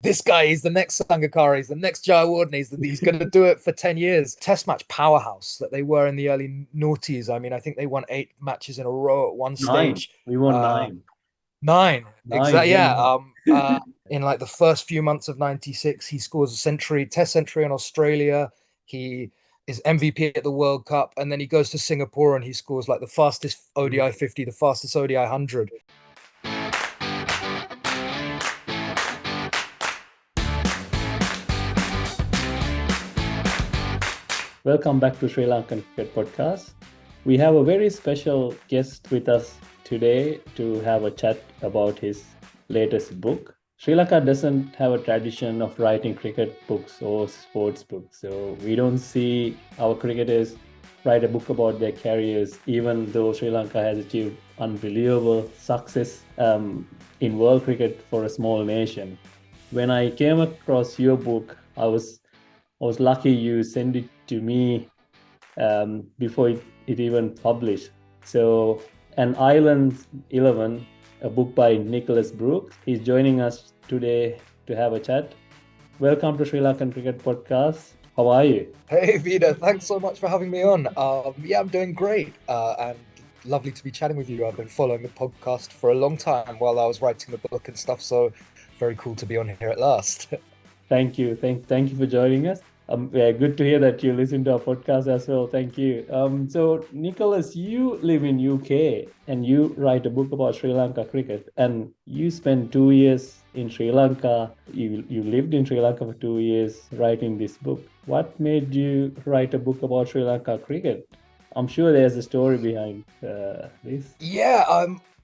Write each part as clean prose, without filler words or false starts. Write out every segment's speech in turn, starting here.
this guy, he's the next Sangakkara, he's the next Jayawardene, he's going to do it for 10 years. Test match powerhouse that they were in the early noughties. I mean, I think they won 8 matches in a row at one Nine. stage. We won Uh, nine. Nine, Nine. exactly. Yeah. One. In like the first few months of '96, he scores a century, test century in Australia. He is MVP at the World Cup, and then he goes to Singapore and he scores like the fastest ODI 50, the fastest ODI 100. Welcome back to Sri Lankan Cricket Podcast. We have a very special guest with us today to have a chat about his latest book. Sri Lanka doesn't have a tradition of writing cricket books or sports books, so we don't see our cricketers write a book about their careers, even though Sri Lanka has achieved unbelievable success in world cricket for a small nation. When I came across your book, I was lucky you sent it to me before it even published. So, An Island 11, a book by Nicholas Brookes. He's joining us today to have a chat. Welcome to Sri Lankan Cricket Podcast. How are you? Hey, Vida, thanks so much for having me on. Yeah, I'm doing great, and lovely to be chatting with you. I've been following the podcast for a long time while I was writing the book and stuff, so very cool to be on here at last. Thank you. Thank you for joining us. Yeah, good to hear that you listen to our podcast as well. Thank you. So Nicholas, you live in UK and you write a book about Sri Lanka cricket, and you spent 2 years in Sri Lanka. You lived in Sri Lanka for 2 years writing this book. What made you write a book about Sri Lanka cricket? I'm sure there's a story behind this. Yeah,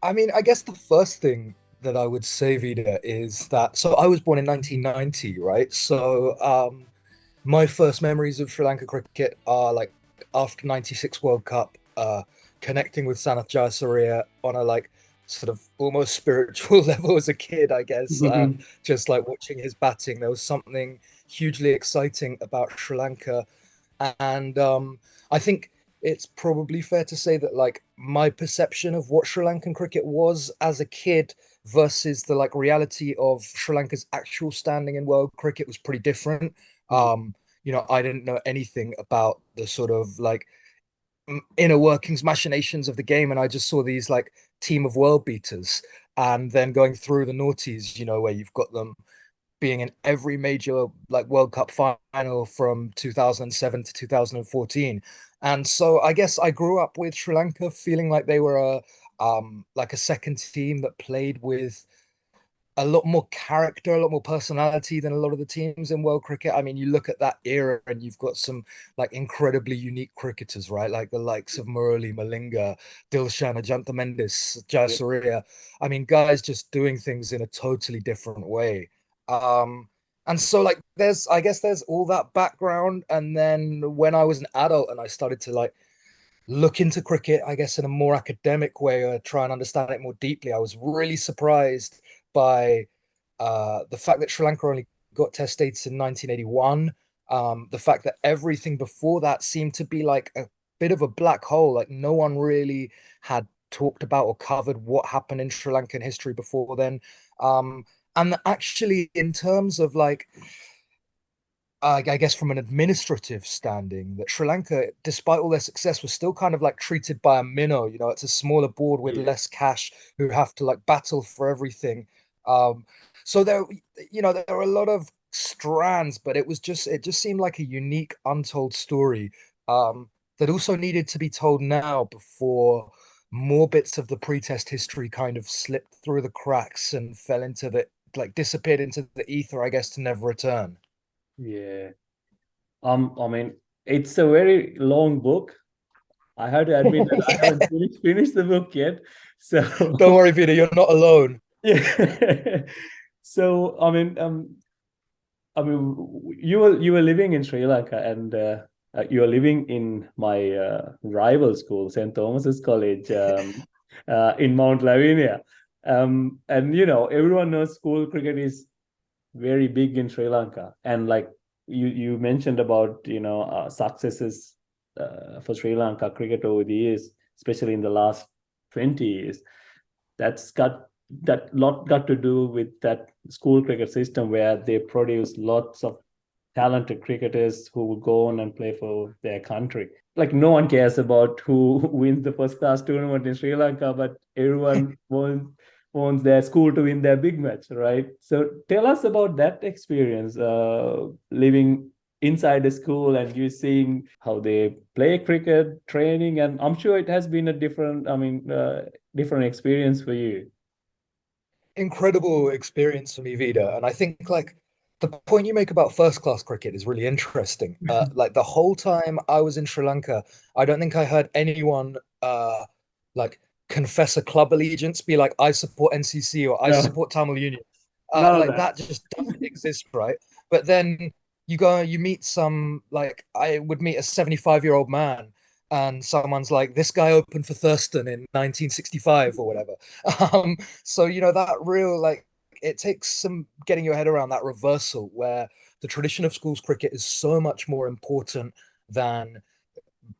I mean, I guess the first thing that I would say, Vida, is that so I was born in 1990, right? So my first memories of Sri Lanka cricket are like after '96 World Cup, connecting with Sanath Jayasuriya on a like sort of almost spiritual level as a kid, I guess. Just like watching his batting, there was something hugely exciting about Sri Lanka, and I think it's probably fair to say that like my perception of what Sri Lankan cricket was as a kid versus the like reality of Sri Lanka's actual standing in world cricket was pretty different. Um, I didn't know anything about the sort of like inner workings, machinations of the game, and I just saw these like team of world beaters, and then going through the noughties, where you've got them being in every major like World Cup final from 2007 to 2014. And so I guess I grew up with Sri Lanka feeling like they were a like a second team that played with a lot more character, a lot more personality than a lot of the teams in world cricket. I mean, you look at that era and you've got some like incredibly unique cricketers, right? Like the likes of Murali, Malinga, Dilshan, Ajantha Mendis, Yeah. Jayasuriya. I mean, guys just doing things in a totally different way. Um, and so like I guess there's all that background. And then when I was an adult and I started to like look into cricket, I guess, in a more academic way or try and understand it more deeply, I was really surprised by the fact that Sri Lanka only got test status in 1981. The fact that everything before that seemed to be like a bit of a black hole, like no one really had talked about or covered what happened in Sri Lankan history before then. Um, and actually, in terms of like I guess from an administrative standing, that Sri Lanka, despite all their success, was still kind of like treated by a minnow. It's a smaller board with Yeah. less cash who have to like battle for everything. Um, so there are a lot of strands, but it just seemed like a unique, untold story that also needed to be told now before more bits of the pre-test history kind of slipped through the cracks and fell into the like disappeared into the ether, I guess, to never return. Yeah. I mean, it's a very long book. I have to admit that I haven't finished the book yet. Don't So worry, Peter, you're not alone. yeah. So you were living in Sri Lanka, and you were living in my rival school, St. Thomas's College, in Mount Lavinia. And everyone knows school cricket is very big in Sri Lanka, and like you mentioned about successes for Sri Lanka cricket over the years, especially in the last 20 years. That's got that lot got to do with that school cricket system where they produce lots of talented cricketers who will go on and play for their country. Like no one cares about who wins the first class tournament in Sri Lanka, but everyone wants their school to win their big match, right? So tell us about that experience, living inside the school and you seeing how they play cricket, training, and I'm sure it has been a different, different experience for you. Incredible experience for me, Vida. And I think like the point you make about first class cricket is really interesting. Like the whole time I was in Sri Lanka, I don't think I heard anyone like confess a club allegiance, be like, I support NCC or I No, support Tamil Union. none of Like that. that just doesn't exist, right? But then you meet some, like I would meet a 75-year-old man and someone's like, this guy opened for Thurston in 1965 or whatever. Um, so that real like it takes some getting your head around that reversal where the tradition of schools cricket is so much more important than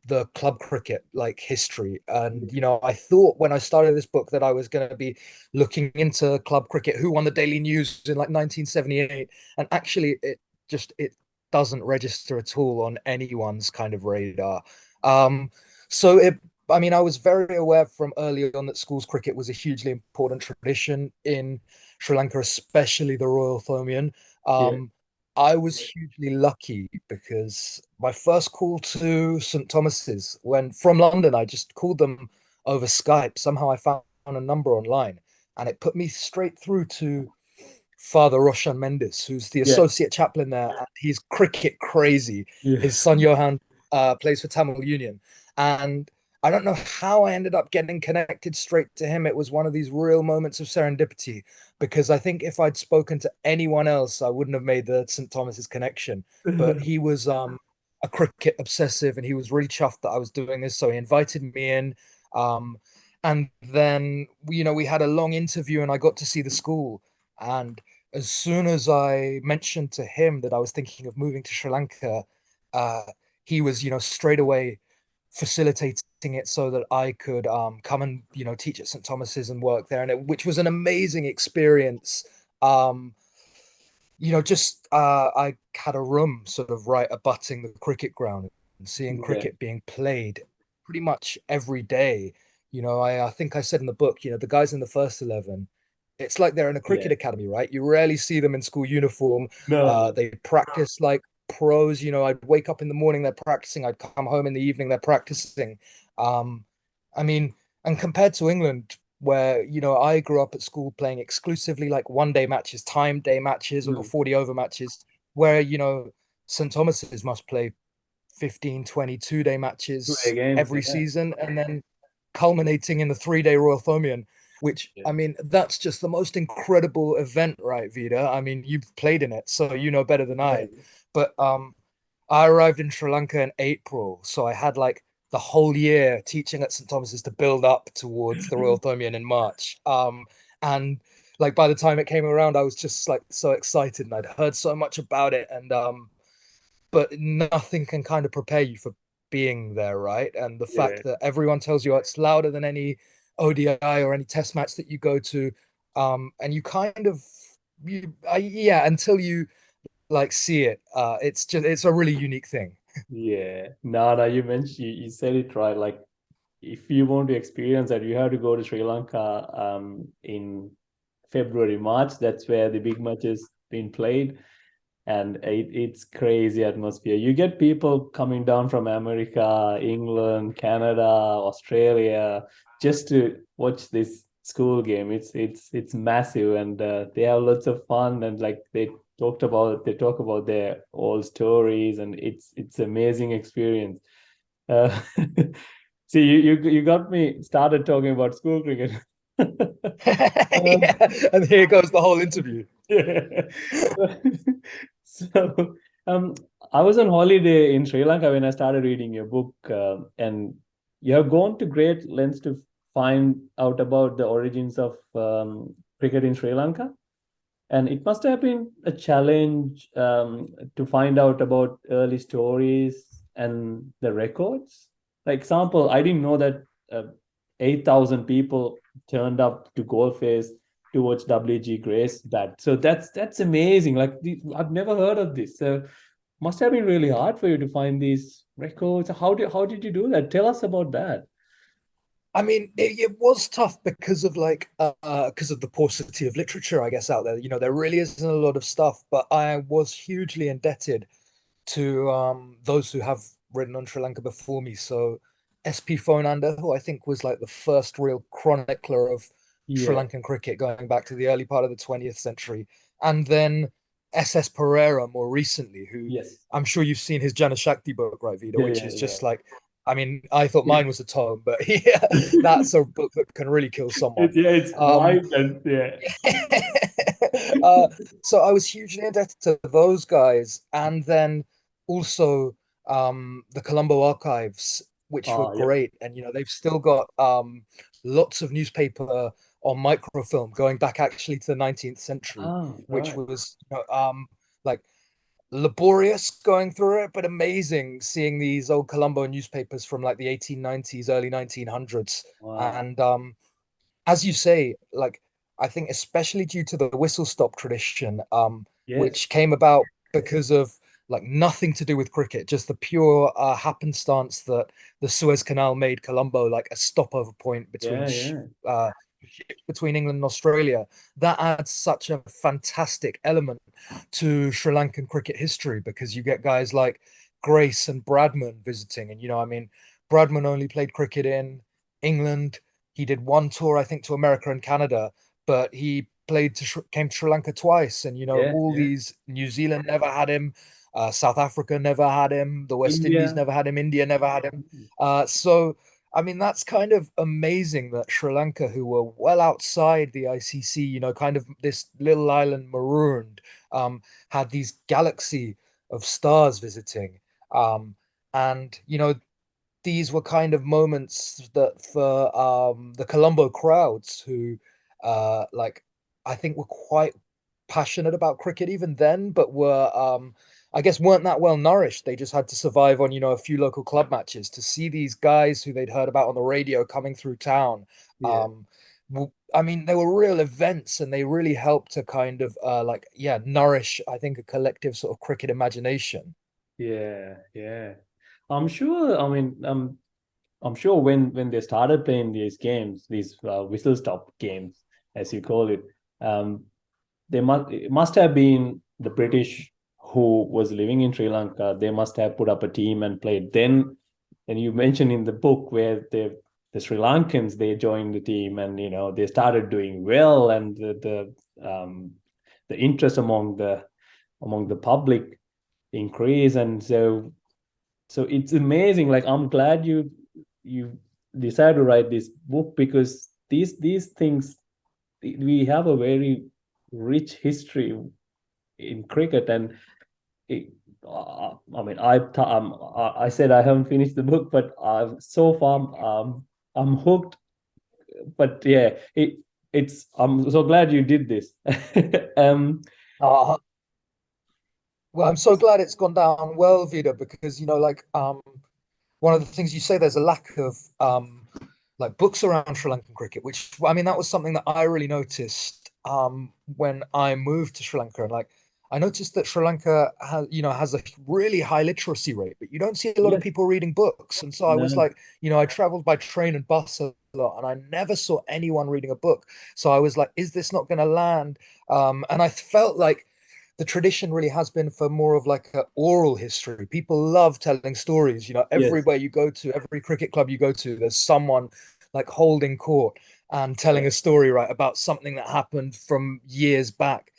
the club cricket like history. And I thought when I started this book that I was going to be looking into club cricket, who won the Daily News in like 1978, and actually it doesn't register at all on anyone's kind of radar. So I mean, I was very aware from early on that schools cricket was a hugely important tradition in Sri Lanka, especially the Royal Thomaian. Yeah, I was hugely lucky because my first call to St. Thomas's, when from London, I just called them over Skype. Somehow I found a number online and it put me straight through to Father Roshan Mendes, who's the yeah, associate chaplain there. And he's cricket crazy. yeah. His son Johan plays for Tamil Union. And I don't know how I ended up getting connected straight to him. It was one of these real moments of serendipity because I think if I'd spoken to anyone else, I wouldn't have made the St. Thomas's connection. But he was a cricket obsessive and he was really chuffed that I was doing this. So he invited me in. Um, and then, we had a long interview and I got to see the school. And as soon as I mentioned to him that I was thinking of moving to Sri Lanka, uh, he was, straight away facilitating it so that I could come and teach at St. Thomas's and work there, and which was an amazing experience. Um, just I had a room sort of right abutting the cricket ground and seeing Yeah, cricket being played pretty much every day. I think I said in the book, the guys in the first 11, it's like they're in a yeah. cricket academy, right? You rarely see them in school uniform. No, no. They practice like pros. I'd wake up in the morning, they're practicing. I'd come home in the evening, they're practicing. Um, I mean, and compared to England, where I grew up at school playing exclusively like one-day matches, time day matches, or Mm. 40 over matches, where St. Thomas's must play 15, 22-day Two-day matches games, every yeah. season, and then culminating in the 3-day Royal Thomaian, which Yeah, I mean, that's just the most incredible event, right, Vida? I mean, you've played in it, so you know better than yeah. I. But I arrived in Sri Lanka in April, so I had like the whole year teaching at St. Thomas's to build up towards the Royal Thomaian in March. And like by the time it came around, I was just like so excited, and I'd heard so much about it, and but nothing can kind of prepare you for being there, right? And the Yeah, fact that everyone tells you it's louder than any ODI or any test match that you go to, and you kind of yeah, until you like see it, it's a really unique thing. yeah. No, no, you mentioned you said it right. Like if you want to experience that, you have to go to Sri Lanka in February, March. That's where the big matches been played. And it's crazy atmosphere. You get people coming down from America, England, Canada, Australia, just to watch this school game. It's massive, and they have lots of fun. And like they talk about their old stories, and it's amazing experience. Uh, see, you got me started talking about school cricket. Yeah, and here goes the whole interview. Yeah. So, um, I was on holiday in Sri Lanka when I started reading your book, and you have gone to great lengths to find out about the origins of cricket in Sri Lanka. And it must have been a challenge to find out about early stories and the records. For example, I didn't know that 8,000 people turned up to Goldface towards WG Gray's bat. So that's amazing. Like I've never heard of this. So must have been really hard for you to find these records. How did you do that? Tell us about that. I mean, it was tough because of because of the paucity of literature, I guess, out there. You know, there really isn't a lot of stuff, but I was hugely indebted to those who have written on Sri Lanka before me. So SP Phonanda, who I think was like the first real chronicler of Sri Yeah. Lankan cricket going back to the early part of the 20th century. And then SS Pereira more recently, who Yes. I'm sure you've seen his Janashakti book, right, Vida, Yeah. which Yeah. is Yeah. just like, I mean, I thought Yeah. mine was a tome, but yeah, that's a book that can really kill someone. It's Um, wild and yeah. uh, so I was hugely indebted to those guys, and then also the Colombo archives, which were Oh, yep. great. And you know, they've still got lots of newspaper on microfilm going back actually to the 19th century, Oh, which right. was like laborious going through it, but amazing seeing these old Colombo newspapers from like the 1890s, early 1900s. Wow. And as you say, like I think especially due to the whistle stop tradition, Yes. which came about because of like nothing to do with cricket, just the pure happenstance that the Suez Canal made Colombo like a stopover point Yeah. Yeah. uh, between England and Australia. That adds such a fantastic element to Sri Lankan cricket history because you get guys like Grace and Bradman visiting, and you know, I mean, Bradman only played cricket in England. He did one tour, I think, to America and Canada, but he came to Sri Lanka twice, and you know Yeah. all Yeah. these New Zealand never had him, South Africa never had him, the West Indies India. never had him, India never had him. So I mean that's kind of amazing that Sri Lanka, who were well outside the ICC, you know, kind of this little island marooned, had these galaxy of stars visiting, and you know these were kind of moments that for the Colombo crowds who like I think were quite passionate about cricket even then, but were I guess weren't that well nourished. They just had to survive on, you know, a few local club matches to see these guys who they'd heard about on the radio coming through town. Yeah. I mean, they were real events and they really helped to kind of like, yeah, nourish, I think, a collective sort of cricket imagination. Yeah. Yeah. I'm sure. I mean, I'm sure when they started playing these games, these whistle stop games, as you call it, um, it must have been the British who was living in Sri Lanka. They must have put up a team and played. Then, and you mentioned in the book where the Sri Lankans they joined the team and they started doing well and the interest among the public increased and so it's amazing. Like I'm glad you decided to write this book because these things we have a very rich history in cricket and it, I mean I said I haven't finished the book but so far I'm hooked but yeah it's I'm so glad you did this um Uh, well, I'm so glad it's gone down well, Vida, because you know, like one of the things you say, there's a lack of like books around Sri Lankan cricket, which I mean, that was something that I really noticed when I moved to Sri Lanka. And like I noticed that Sri Lanka has, you know, has a really high literacy rate, but you don't see a lot of yes people reading books. And so I was no like, you know, I traveled by train and bus a lot, and I never saw anyone reading a book. So I was like, is this not going to land? And I felt like the tradition really has been for more of like a oral history. People love telling stories. You know, yes everywhere you go to, every cricket club you go to, there's someone like holding court and telling yeah a story, right, about something that happened from years back.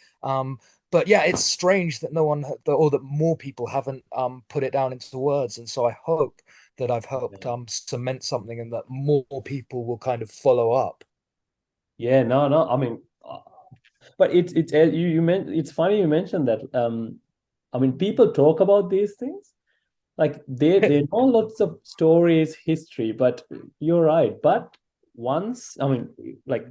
But yeah, it's strange that no one or that more people haven't put it down into words. And so I hope that I've helped cement something and that more people will kind of follow up. yeah no I mean but it's you meant it's funny you mentioned that I mean people talk about these things like they know lots of stories history but you're right but once I mean like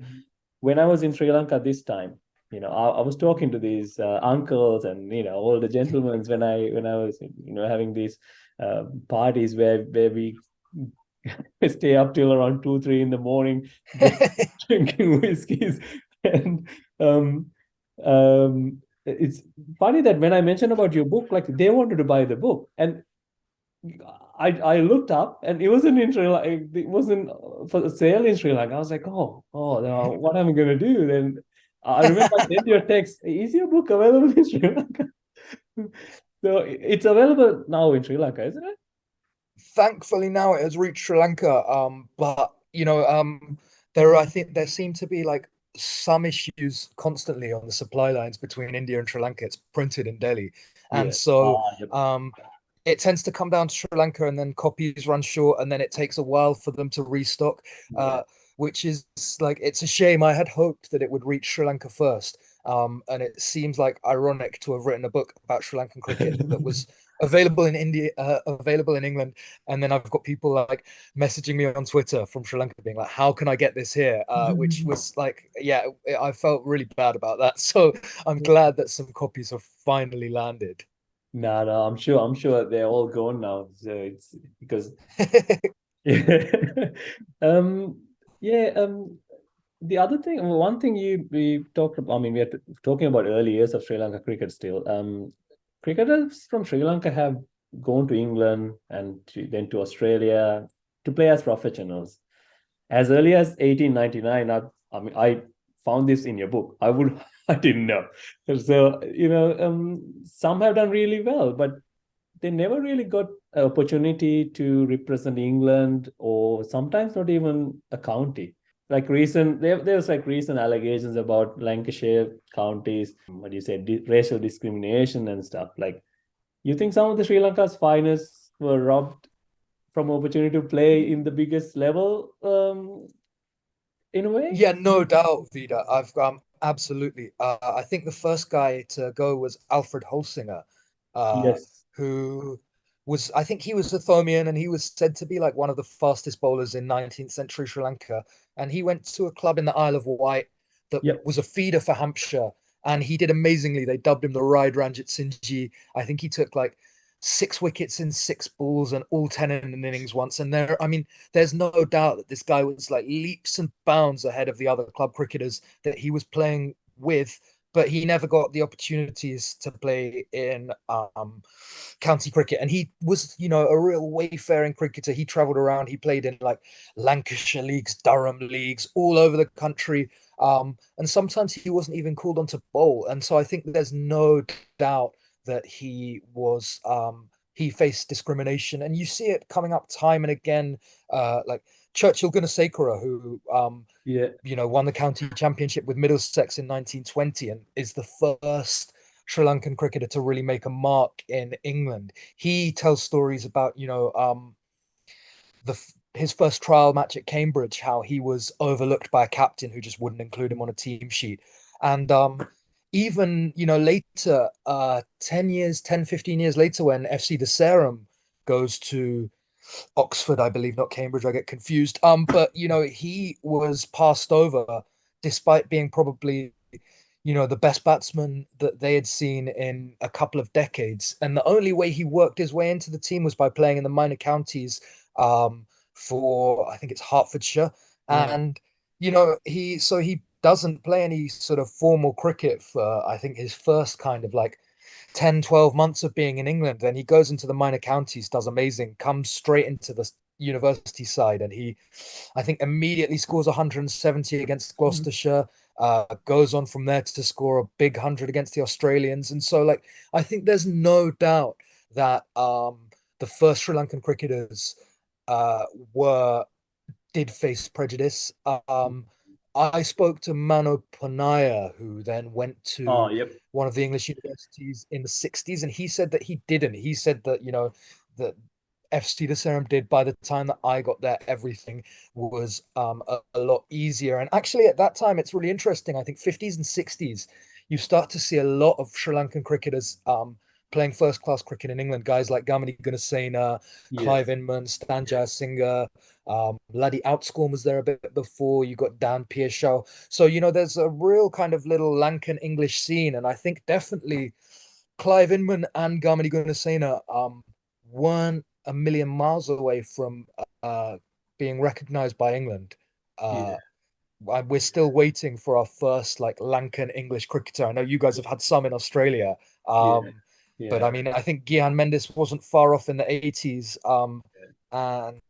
when I was in Sri Lanka this time I was talking to these uncles and all the gentlemen when I was having these parties where we stay up till around 2 3 in the morning drinking whiskeys And um, it's funny that when I mentioned about your book, like they wanted to buy the book, and I looked up and it wasn't in Sri Lanka. It wasn't for sale in Sri Lanka. I was like, oh, no, what am I gonna do? Then I remember I sent your text. Is your book available in Sri Lanka? So it's available now in Sri Lanka, isn't it? Thankfully now it has reached Sri Lanka. But there I think there seem to be like some issues constantly on the supply lines between India and Sri Lanka. It's printed in Delhi, and Yeah. so Yep. um, it tends to come down to Sri Lanka, and then copies run short, and then it takes a while for them to restock. Yeah. Which is like it's a shame. I had hoped that it would reach Sri Lanka first. And it seems like ironic to have written a book about Sri Lankan cricket that was available in India, available in England, and then I've got people like messaging me on Twitter from Sri Lanka being like, "How can I get this here?" Which was like, yeah, I felt really bad about that. So I'm glad that some copies have finally landed. No, no, I'm sure they're all gone now. So it's because um yeah, the other thing, one thing we talked about, I mean, we are talking about early years of Sri Lanka cricket still. Cricketers from Sri Lanka have gone to England and then to Australia to play as professionals. As early as 1899, I mean, I found this in your book. I didn't know. So, some have done really well, but they never really got an opportunity to represent England or sometimes not even a county. Like there's like recent allegations about Lancashire counties, what do you say, racial discrimination and stuff. Like, you think some of the Sri Lanka's finest were robbed from opportunity to play in the biggest level, in a way? Yeah, no doubt, Vida. I've absolutely. I think the first guy to go was Alfred Holsinger, uh, Yes. who was I think he was a Thomaian and he was said to be like one of the fastest bowlers in 19th century Sri Lanka. And he went to a club in the Isle of Wight that Yep. was a feeder for Hampshire, and he did amazingly. They dubbed him the Ride Ranjit Singh. I think he took like 6 wickets in 6 balls and all 10 in an innings once. And I mean, there's no doubt that this guy was like leaps and bounds ahead of the other club cricketers that he was playing with, but he never got the opportunities to play in county cricket. And he was, a real wayfaring cricketer. He traveled around. He played in like Lancashire leagues, Durham leagues, all over the country. And sometimes he wasn't even called on to bowl. And so I think there's no doubt that he faced discrimination, and you see it coming up time and again. Like Churchill Gunasekara, who Yeah. won the county championship with Middlesex in 1920 and is the first Sri Lankan cricketer to really make a mark in England. He tells stories about the his first trial match at Cambridge, how he was overlooked by a captain who just wouldn't include him on a team sheet. And even, later, 15 years later, when FC De Sarum goes to Oxford, I believe, not Cambridge, I get confused. But he was passed over despite being probably the best batsman that they had seen in a couple of decades. And the only way he worked his way into the team was by playing in the minor counties for, I think it's Hertfordshire. Yeah. And, he doesn't play any sort of formal cricket for, I think, his first kind of like 10, 12 months of being in England. Then he goes into the minor counties, does amazing, comes straight into the university side, and I think, immediately scores 170 against Gloucestershire. Goes on from there to score a big 100 against the Australians. And so, like, I think there's no doubt that the first Sri Lankan cricketers uh, were did face prejudice. I spoke to Mano Panaya, who then went Oh, to yep. one of the English universities in the 60s, and he said that he didn't. He said that, that FC De Serum did by the time that I got there, everything was a lot easier. And actually, at that time, it's really interesting. I think 50s and 60s, you start to see a lot of Sri Lankan cricketers playing first class cricket in England. Guys like Gamini Gunasena, Clive Yes. Inman, Stanjaya Singh, Laddie Outscorn was there a bit before. You got Dan Pearshaw. So, there's a real kind of little Lankan English scene. And I think definitely Clive Inman and Gamini Gunasena weren't a million miles away from being recognized by England. Yeah. Uh, we're still waiting for our first like Lankan English cricketer. I know you guys have had some in Australia, Yeah, but yeah, I mean, I think Gian Mendes wasn't far off in the 80s, and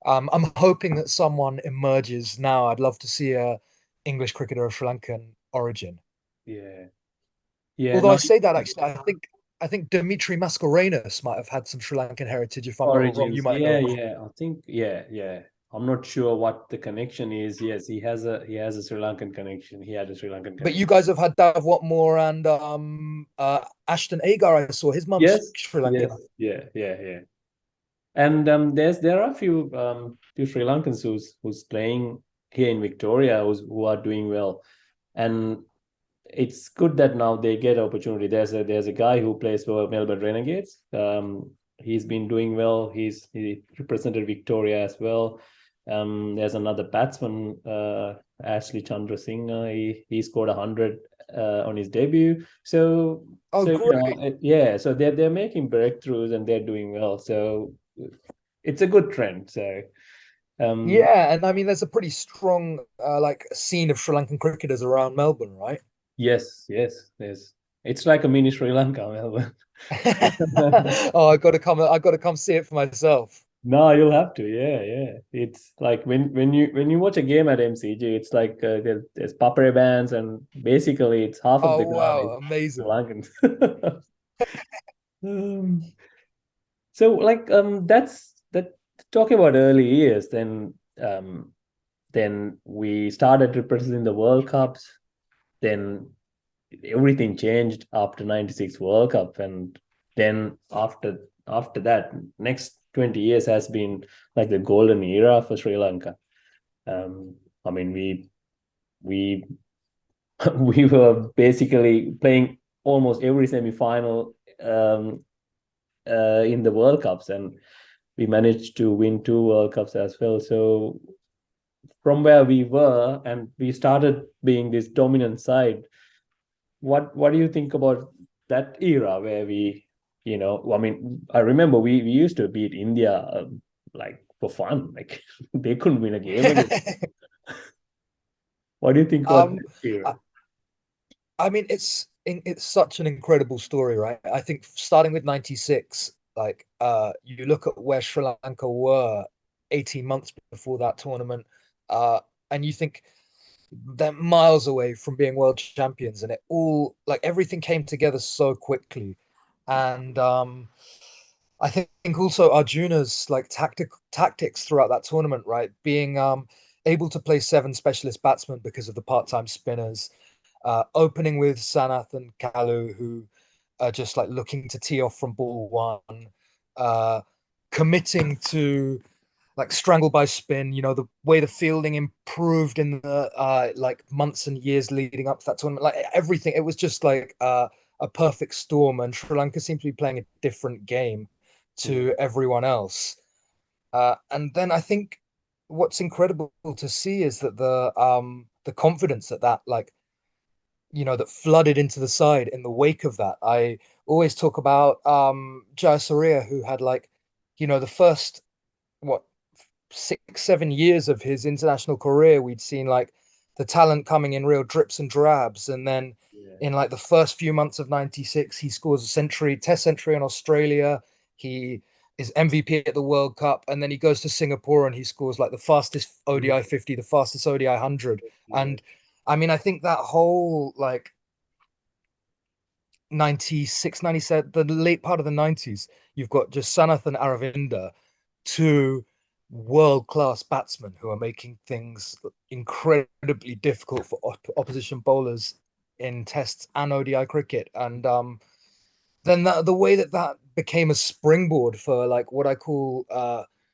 I'm hoping that someone emerges now. I'd love to see a English cricketer of Sri Lankan origin. yeah, yeah. Although No, I say that actually, I think Dimitri Mascarenhas might have had some Sri Lankan heritage. If I'm not wrong, you origins. might know Yeah, more. yeah. I think yeah, yeah. I'm not sure what the connection is. Yes, he has a Sri Lankan connection. He had a Sri Lankan But connection. you guys have had Dav Watmore and Ashton Agar. I saw his mum's Yes, Sri yes, Lankan. yeah, yeah, yeah. And there are a few Sri Lankans who's playing here in Victoria who are doing well, and it's good that now they get opportunity. There's a guy who plays for Melbourne Renegades. He's been doing well. He represented Victoria as well. There's another batsman, Ashley Chandra Singh. He scored 100 on his debut. Oh, great. Yeah. So they're making breakthroughs and they're doing well. So it's a good trend. So um, Yeah, and I mean, there's a pretty strong like scene of Sri Lankan cricketers around Melbourne, right? yes, yes, yes. It's like a mini Sri Lanka, Melbourne. Oh, I got to come see it for myself. No, you'll have to. Yeah, yeah. It's like when you watch a game at MCG, it's like there's papare bands, and basically it's half of the Oh, ground is wow, Sri amazing. Lankans. um, so that's that. Talking about early years, then we started representing the World Cups. Then everything changed after '96 World Cup, and then after that, next 20 years has been like the golden era for Sri Lanka. I mean, we we were basically playing almost every semi-final in the World Cups, and we managed to win two World Cups as well. So from where we were, and we started being this dominant side. What do you think about that era where I mean, I remember we used to beat India like for fun, like they couldn't win a game against. What do you think about Um, that era? I, I mean, it's such an incredible story, right? I think starting with 96, like you look at where Sri Lanka were 18 months before that tournament, uh, and you think they're miles away from being world champions, and it all like everything came together so quickly. And I think also Arjuna's like tactics throughout that tournament, right? Being able to play seven specialist batsmen because of the part-time spinners, opening with Sanath and Kalu, who are just like looking to tee off from ball one, uh, committing to like strangle by spin. The way the fielding improved in the like months and years leading up to that tournament, like everything. It was just like a perfect storm, and Sri Lanka seemed to be playing a different game Yeah. to everyone else. And then I think what's incredible to see is that the confidence that like that flooded into the side in the wake of that. I always talk about Jayasuriya, who had like the first what 6 7 years of his international career, we'd seen like the talent coming in real drips and drabs, and then Yeah. in like the first few months of 96 he scores a test century in Australia. He is MVP at the World Cup, and then he goes to Singapore and he scores like the fastest ODI 50, the fastest ODI 100. Yeah. And I mean, I think that whole like 96, 97, the late part of the 90s, you've got just Sanath and Aravinda, two world-class batsmen who are making things incredibly difficult for opposition bowlers in tests and ODI cricket. And then the way that became a springboard for like what I call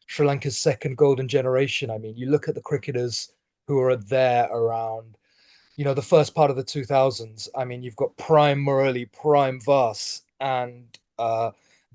Sri Lanka's second golden generation. I mean, you look at the cricketers who are there around the first part of the 2000s. I mean, you've got prime Murali, prime Vas, and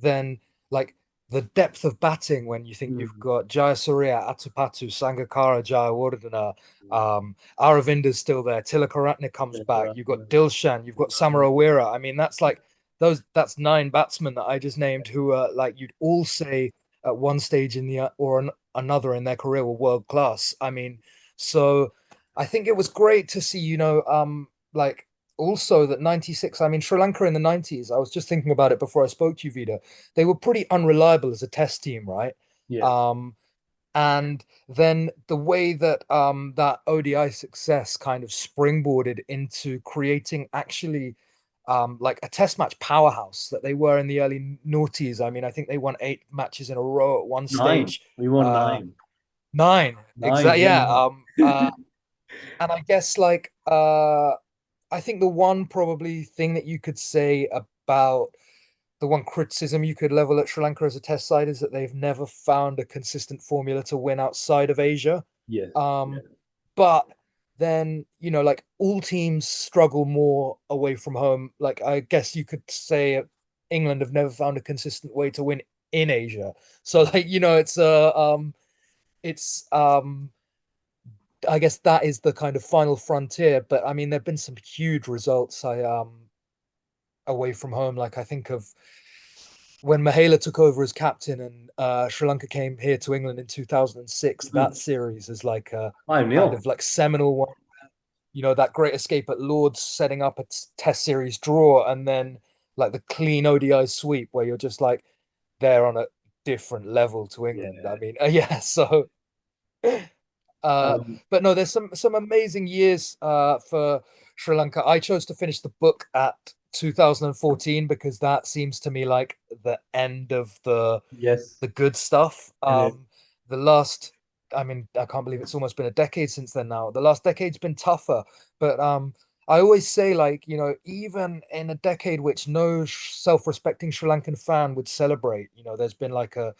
then like the depth of batting when you think you've Mm. got Jayasuriya, Atupatu, Sangakkara, Jayawardena, Yeah. Aravinda's still there, Tilakaratne comes back, you've got Ratna, Dilshan, you've got Samarawira. I mean, that's nine batsmen that I just named who are like you'd all say at one stage in the or another in their career were world class. I mean, so I think it was great to see, like also that 96, I mean, Sri Lanka in the 90s, I was just thinking about it before I spoke to you, Vida. They were pretty unreliable as a test team, right? Yeah. Um, and then the way that that ODI success kind of springboarded into creating actually like a test match powerhouse that they were in the early noughties. I mean, I think they won 8 matches in a row at one Nine. stage. We won Uh, nine. nine, Nine. exactly. Yeah. Yeah. Nine. And I guess like I think the one probably thing that you could say about the one criticism you could level at Sri Lanka as a test side is that they've never found a consistent formula to win outside of Asia. Yes. Yeah. Um, but then, like all teams struggle more away from home. Like I guess you could say England have never found a consistent way to win in Asia. So like, it's I guess that is the kind of final frontier. But I mean, there've been some huge results I away from home. Like I think of when Mahela took over as captain and Sri Lanka came here to England in 2006, that Mhm. series is like a Five kind nil. of like seminal one. That great escape at Lord's setting up a test series draw and then like the clean ODI sweep where you're just like they're on a different level to England. I Yeah. mean, yeah, so uh Um, but no, there's some amazing years for Sri Lanka. I chose to finish the book at 2014 because that seems to me like the end of yes. the good stuff. And it, The last, I mean, I can't believe it's almost been a decade since then now. The last decade's been tougher, but I always say, like, even in a decade which no self-respecting Sri Lankan fan would celebrate, there's been like a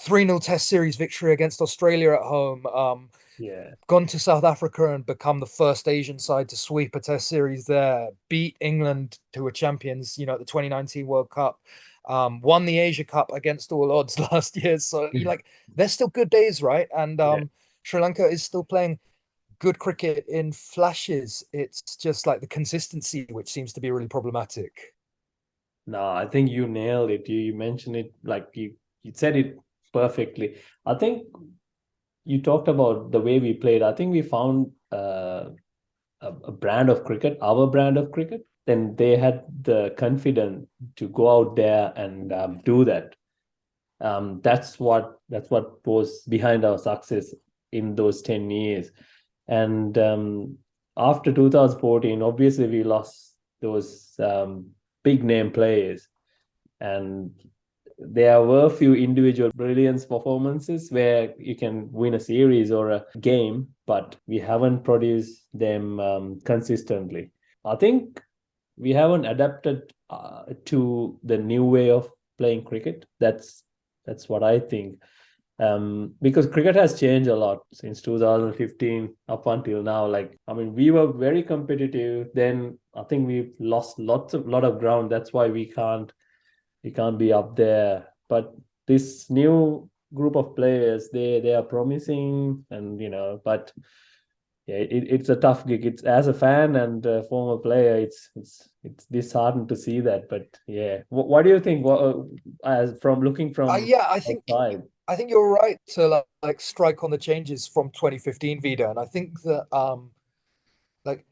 3-0 Test series victory against Australia at home. yeah. Gone to South Africa and become the first Asian side to sweep a test series there, beat England, who were champions, at the 2019 World Cup, won the Asia Cup against all odds last year. So, like, there's still good days, right? And Yeah. Sri Lanka is still playing good cricket in flashes. It's just like the consistency, which seems to be really problematic. No, I think you nailed it. You mentioned it like you said it perfectly. I think you talked about the way we played. I think we found a brand of cricket, our brand of cricket. Then they had the confidence to go out there and do that. That's what was behind our success in those 10 years. And after 2014, obviously we lost those big name players, and there were a few individual brilliance performances where you can win a series or a game, but we haven't produced them consistently. I think we haven't adapted to the new way of playing cricket. That's what I think. Because cricket has changed a lot since 2015 up until now. Like, I mean, we were very competitive. Then I think we've lost lot of ground. That's why we can't be up there. But this new group of players, they are promising, and but yeah, it's a tough gig. It's as a fan and a former player, it's disheartening to see that. But yeah, what do you think? As from looking from Yeah, I think outside, you're right to like strike on the changes from 2015 Vida, and I think that like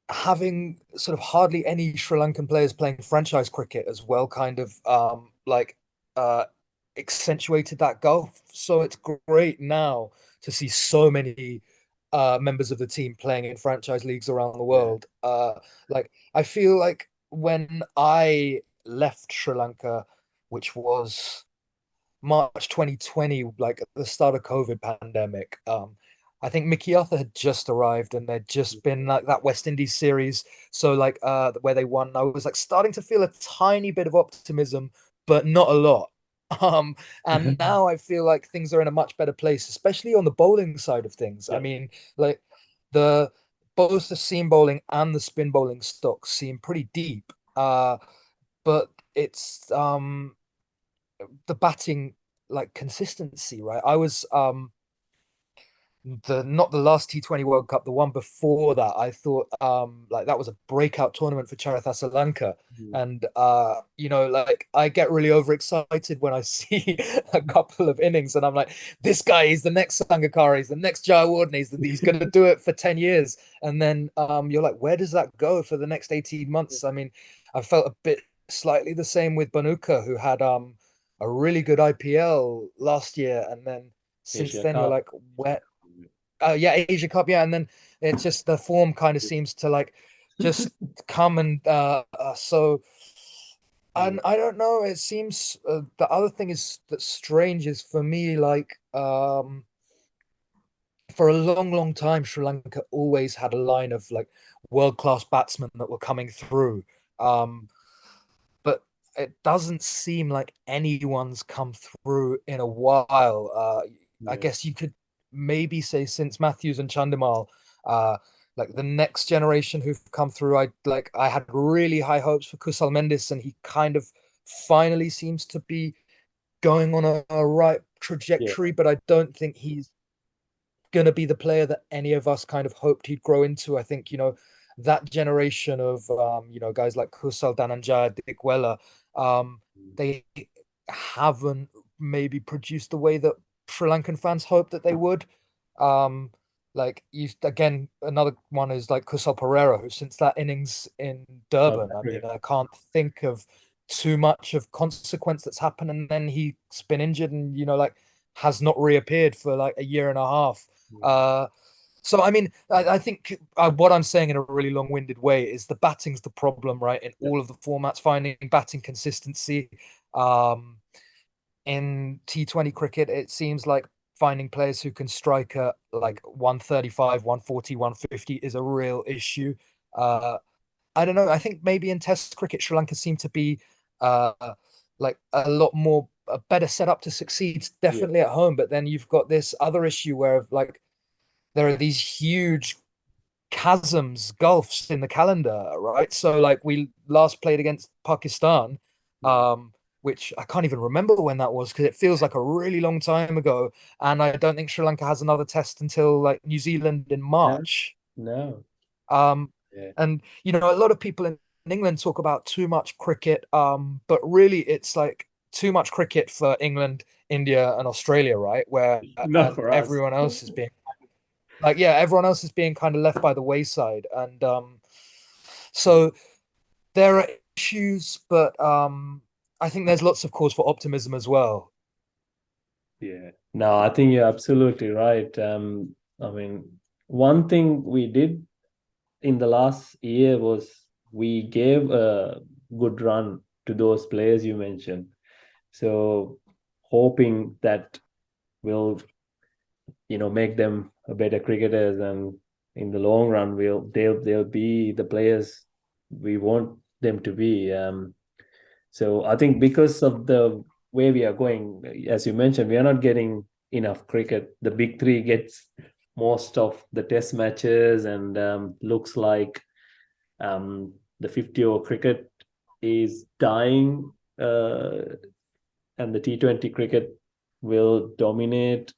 having sort of hardly any Sri Lankan players playing franchise cricket as well kind of like uh accentuated that gulf. So it's great now to see so many members of the team playing in franchise leagues around the yeah, world. Like I feel like when I left Sri Lanka, which was March 2020, like at the start of COVID pandemic. I think Mickey Arthur had just arrived and there'd just been like that West Indies series. So like where they won, I was like starting to feel a tiny bit of optimism, but not a lot. And now I feel like things are in a much better place, especially on the bowling side of things. I yeah. mean, like the both the seam bowling and the spin bowling stocks seem pretty deep. But it's the batting like consistency, right? I was the not the last T20 World Cup, the one before that, I thought like that was a breakout tournament for Sri Lanka. Mm. And like I get really overexcited when I see a couple of innings and I'm like, this guy is the next Sangakkara, he's the next Jayawardene, he's gonna do it for 10 years. And then you're like, where does that go for the next 18 months? I mean, I felt a bit slightly the same with Banuka, who had a really good IPL last year, and then since Asia then you're Cup. like, where yeah, Asia Cup, yeah, and then it's just the form kind of seems to like just come and so and Mm. I don't know. It seems the other thing is that strange is for me like for a long, long time Sri Lanka always had a line of like world-class batsmen that were coming through. Um, but it doesn't seem like anyone's come through in a while. I Yeah, guess you could maybe say since Matthews and Chandimal, uh, like the next generation who've come through, I had really high hopes for Kusal Mendis, and he kind of finally seems to be going on a right yeah, trajectory, but I don't think he's going to be the player that any of us kind of hoped he'd grow into. I think, that generation of, guys like Kusal, Dhananjaya, Dickwella, they haven't maybe produced the way that Sri Lankan fans hoped that they would. Um, like you again, another one is like Kusal Pereira, who since that innings in South Durban, I Africa. mean, I can't think of too much of consequence that's happened, and then he's been injured and like has not reappeared for like a year and a half. Mm. Uh, so I mean, I think what I'm saying in a really long-winded way is the batting's the problem, right? In Yeah, all of the formats, finding batting consistency. Um, in T20 cricket, it seems like finding players who can strike at like 135, 140, 150 is a real issue. Uh, I don't know. I think maybe in Test cricket, Sri Lanka seem to be uh, like a lot more a better set up to succeed, yeah, definitely at home. But then you've got this other issue where like there are these huge chasms, gulfs in the calendar, right? So like we last played against Pakistan, yeah. which I can't even remember when that was because it feels like a really long time ago. And I don't think Sri Lanka has another test until like New Zealand in No, March. no. Um, Yeah, and a lot of people in England talk about too much cricket, but really it's like too much cricket for England, India, and Australia, right? Where not and for us. everyone else is being like, yeah, everyone else is being kind of left by the wayside, and Mm. so there are issues, but I think there's lots of cause for optimism as well. Yeah. No, I think you're absolutely right. I mean, one thing we did in the last year was we gave a good run to those players you mentioned. So hoping that will, make them a better cricketers, and in the long run they'll be the players we want them to be. So I think because of the way we are going, as you mentioned, we are not getting enough cricket. The big three gets most of the test matches, and looks like the 50-over cricket is dying, and the T20 cricket will dominate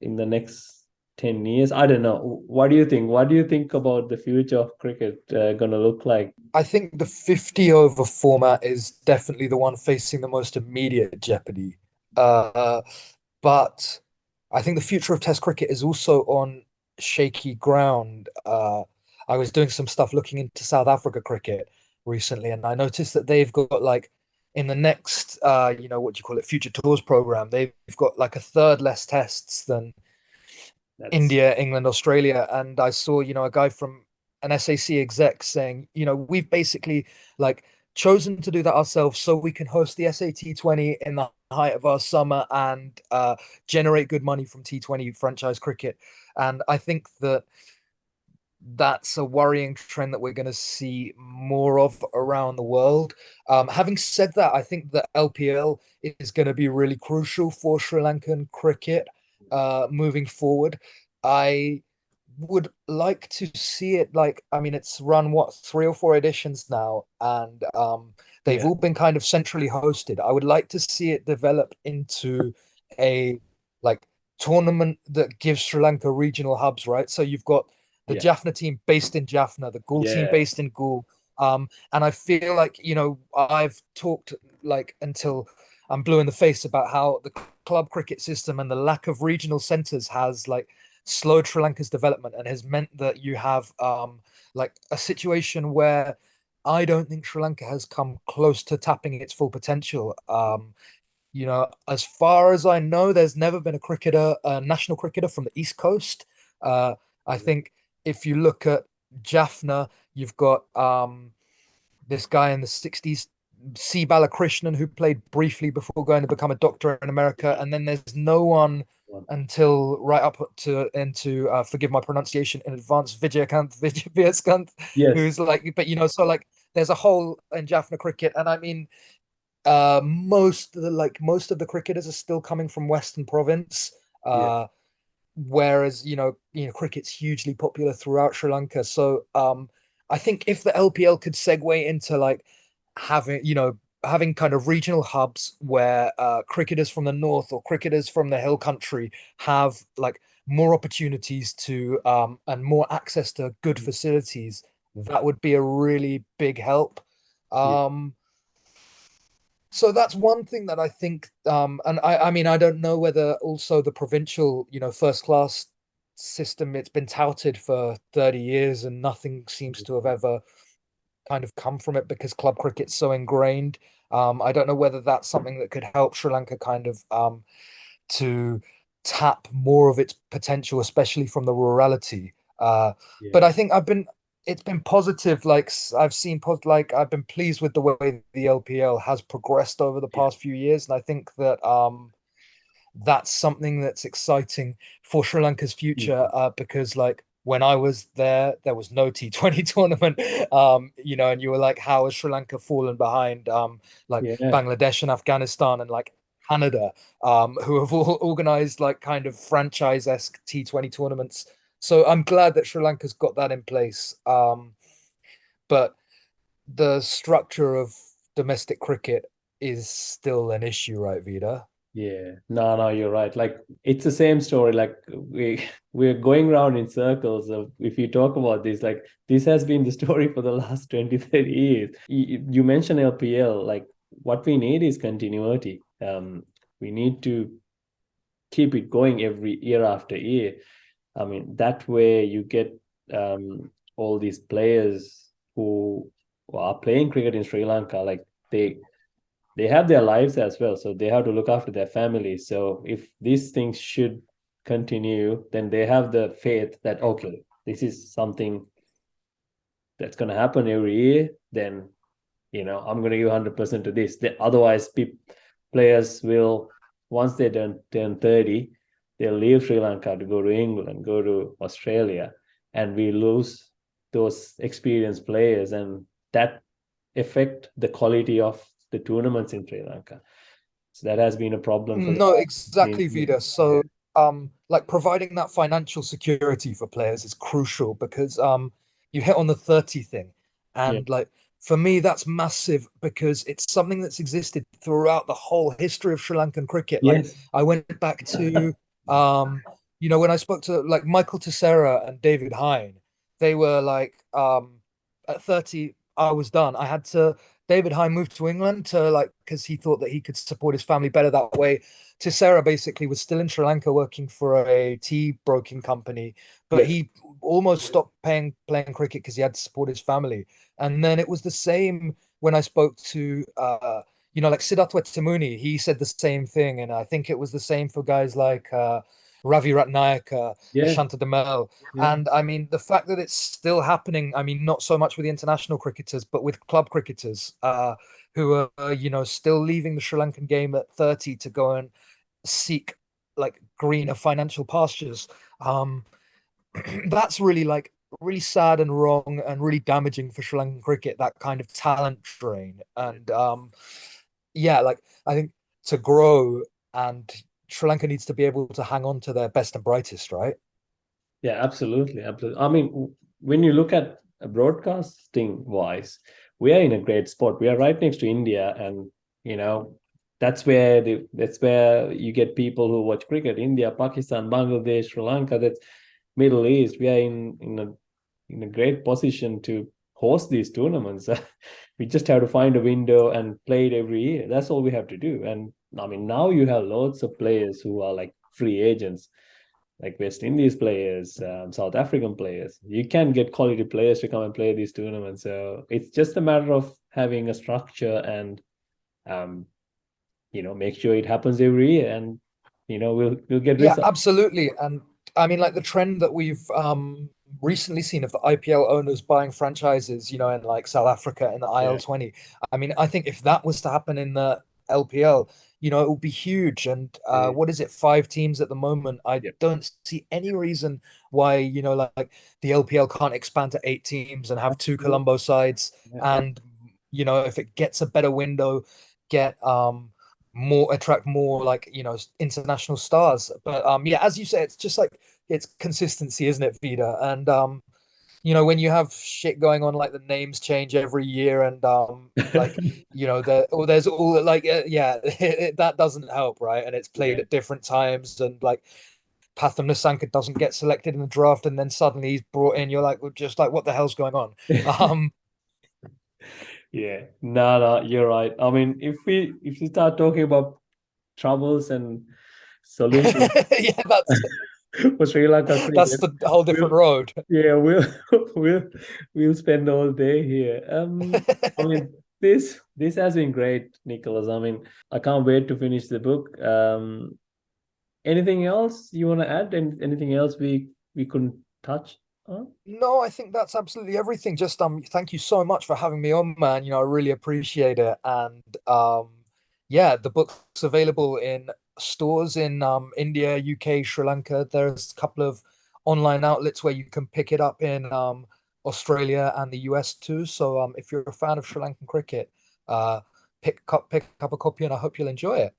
in the next 10 years. I don't know. What do you think? What do you think about the future of cricket going to look like? I think the 50 over format is definitely the one facing the most immediate jeopardy. Uh, but I think the future of Test cricket is also on shaky ground. I was doing some stuff looking into South Africa cricket recently, and I noticed that they've got like in the next, what do you call it, Future Tours program, they've got like a third less tests than That's India, England, Australia. And I saw, a guy from an SAC exec saying, we've basically like chosen to do that ourselves so we can host the SAT20 in the height of our summer and generate good money from T20 franchise cricket. And I think that that's a worrying trend that we're going to see more of around the world. Having said that, I think that LPL is going to be really crucial for Sri Lankan cricket moving forward. I would like to see it like, I mean, it's run what, three or four editions now, and they've yeah, all been kind of centrally hosted. I would like to see it develop into a like tournament that gives Sri Lanka regional hubs, right? So you've got the Yeah. Jaffna team based in Jaffna, the Gul team Yeah. based in Gul. And I feel like, I've talked like until I'm blue in the face about how the club cricket system and the lack of regional centers has like slowed Sri Lanka's development and has meant that you have like a situation where I don't think Sri Lanka has come close to tapping its full potential. As far as I know, there's never been a national cricketer from the East Coast. Uh, I think if you look at Jaffna, you've got this guy in the 60s, C. Balakrishnan, who played briefly before going to become a doctor in America. And then there's no one until right up to into forgive my pronunciation in advance, Vijayakanth, Yes. who's like, but so like there's a hole in Jaffna cricket, and I mean most of the cricketers are still coming from Western Province. Yeah. Whereas cricket's hugely popular throughout Sri Lanka. So I think if the LPL could segue into like having kind of regional hubs where cricketers from the north or cricketers from the hill country have like more opportunities to and more access to good facilities, that would be a really big help. Yeah. Um, so that's one thing that I think, and I mean, I don't know whether also the provincial, first class system, it's been touted for 30 years and nothing seems to have ever kind of come from it because club cricket's so ingrained. I don't know whether that's something that could help Sri Lanka kind of to tap more of its potential, especially from the rurality. But Yeah. I think it's been positive. Like I've seen, like I've been pleased with the way the LPL has progressed over the Yeah. past few years, and I think that that's something that's exciting for Sri Lanka's future. Mhm. Because like when I was there, there was no T20 tournament. And you were like, how has Sri Lanka fallen behind? Like Yeah. Bangladesh and Afghanistan and like Canada, who have all organized like kind of franchise-esque T20 tournaments. So I'm glad that Sri Lanka's got that in place. But the structure of domestic cricket is still an issue, right, Vida? Yeah. No, no, you're right. Like it's the same story. Like we're going around in circles. Of if you talk about this, like this has been the story for the last 20, 30 years. You mentioned LPL, like what we need is continuity. We need to keep it going every year after year. I mean, that way you get all these players who are playing cricket in Sri Lanka, like they have their lives as well, so they have to look after their families. So if these things should continue, then they have the faith that okay, this is something that's going to happen every year. Then I'm going to give 100% to this. Otherwise, players will, once they turn 30, they'll leave Sri Lanka to go to England, go to Australia, and we lose those experienced players, and that affect the quality of the tournaments in Sri Lanka. So that has been a problem for the No, last 15 exactly, years. Vida. So, like providing that financial security for players is crucial because you hit on the 30 thing. Yeah. And like for me, that's massive because it's something that's existed throughout the whole history of Sri Lankan cricket. Like Yes. I went back to um, when I spoke to like Michael Tissera and David Hine, they were like at 30, I was done. I had to David Hine moved to England to like because he thought that he could support his family better that way. Tissera basically was still in Sri Lanka working for a tea broking company, but Yes. he almost stopped playing cricket because he had to support his family. And then it was the same when I spoke to like Siddharth Wettamuni, he said the same thing, and I think it was the same for guys like Ravi Ratnayaka, Yeah. Ashanta Demel. Yeah. And I mean, the fact that it's still happening, I mean, not so much with the international cricketers, but with club cricketers who are, still leaving the Sri Lankan game at 30 to go and seek like greener financial pastures. Um, that's really like really sad and wrong and really damaging for Sri Lankan cricket, that kind of talent drain. And yeah, like I think to grow and Sri Lanka needs to be able to hang on to their best and brightest, right? Yeah, absolutely, absolutely. I mean, when you look at broadcasting wise, we are in a great spot. We are right next to India, and you know, that's where you get people who watch cricket. India, Pakistan, Bangladesh, Sri Lanka, that's Middle East. We are in a great position to host these tournaments. We just have to find a window and play it every year. That's all we have to do. And I mean, now you have lots of players who are like free agents, like West Indies players, South African players. You can get quality players to come and play these tournaments. So it's just a matter of having a structure and um, make sure it happens every year, and we'll get Yeah, results. absolutely. And I mean, like the trend that we've recently seen of the IPL owners buying franchises, in like South Africa in the Yeah, IL20. I mean, I think if that was to happen in the LPL, it would be huge. And yeah, what is it, 5 teams at the moment? I yeah, don't see any reason why, like the LPL can't expand to 8 teams and have two absolutely. Colombo sides. Yeah. And, if it gets a better window, get more attract more like international stars. But yeah, as you say, it's just like it's consistency, isn't it, Vida? And when you have shit going on like the names change every year and like there's all like yeah that doesn't help, right? And it's played Yeah. at different times and like Pathum Nissanka doesn't get selected in the draft and then suddenly he's brought in. You're like, well, just like, what the hell's going on? um Yeah, no, you're right. I mean, if we start talking about troubles and solutions yeah, that's for Sri Lanka that's cricket, the whole we'll different road. yeah, we'll we'll spend all day here. I mean, this has been great, Nicholas. I mean, I can't wait to finish the book. Anything else you want to add? And anything else we couldn't touch on? No, I think that's absolutely everything. Just thank you so much for having me on, man. I really appreciate it. And yeah, the book's available in stores in India, UK, Sri Lanka. There's a couple of online outlets where you can pick it up in Australia and the US too. So if you're a fan of Sri Lankan cricket, uh pick up a copy and I hope you'll enjoy it.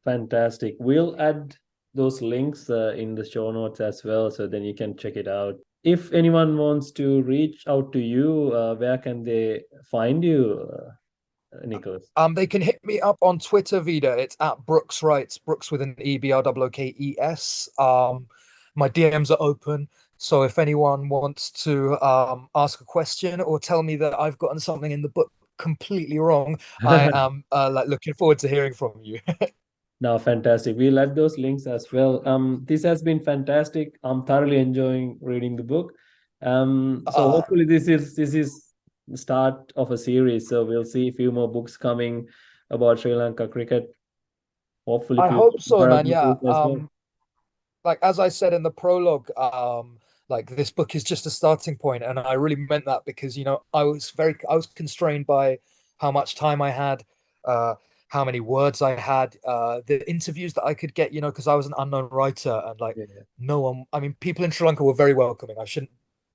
Fantastic. We'll add those links in the show notes as well, so then you can check it out. If anyone wants to reach out to you, where can they find you, Nicholas? They can hit me up on Twitter, Vida. It's at Brookes Writes, Brooks with an EBROOKES. My DMs are open. So if anyone wants to ask a question or tell me that I've gotten something in the book completely wrong, I am like looking forward to hearing from you. No, fantastic. We'll add those links as well. This has been fantastic. I'm thoroughly enjoying reading the book. So uh, hopefully this is the start of a series. So we'll see a few more books coming about Sri Lanka cricket. Hopefully, I few hope so, man. Yeah. biographies as well. Like as I said in the prologue, like this book is just a starting point, and I really meant that because I was constrained by how much time I had, uh, how many words I had, the interviews that I could get, because I was an unknown writer and like Yeah. no one. I mean, people in Sri Lanka were very welcoming. I shouldn't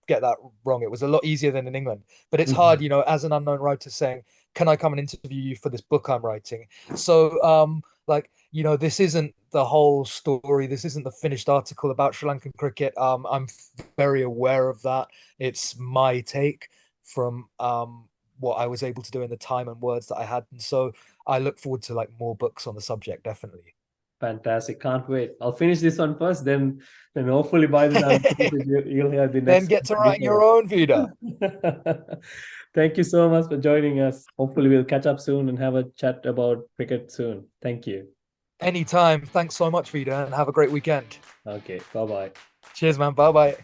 get that wrong. It was a lot easier than in England, but it's hard, Mhm. as an unknown writer saying, "Can I come and interview you for this book I'm writing?" So, like this isn't the whole story. This isn't the finished article about Sri Lankan cricket. I'm very aware of that. It's my take from what I was able to do in the time and words that I had, and so I look forward to like more books on the subject, definitely. Fantastic. Can't wait. I'll finish this one first, then hopefully by the time I finish it, you'll hear the Then next get to writing before. your own, Vida. Thank you so much for joining us. Hopefully we'll catch up soon and have a chat about cricket soon. Thank you. Anytime. Thanks so much, Vida, and have a great weekend. Okay. Bye bye. Cheers, man. Bye bye.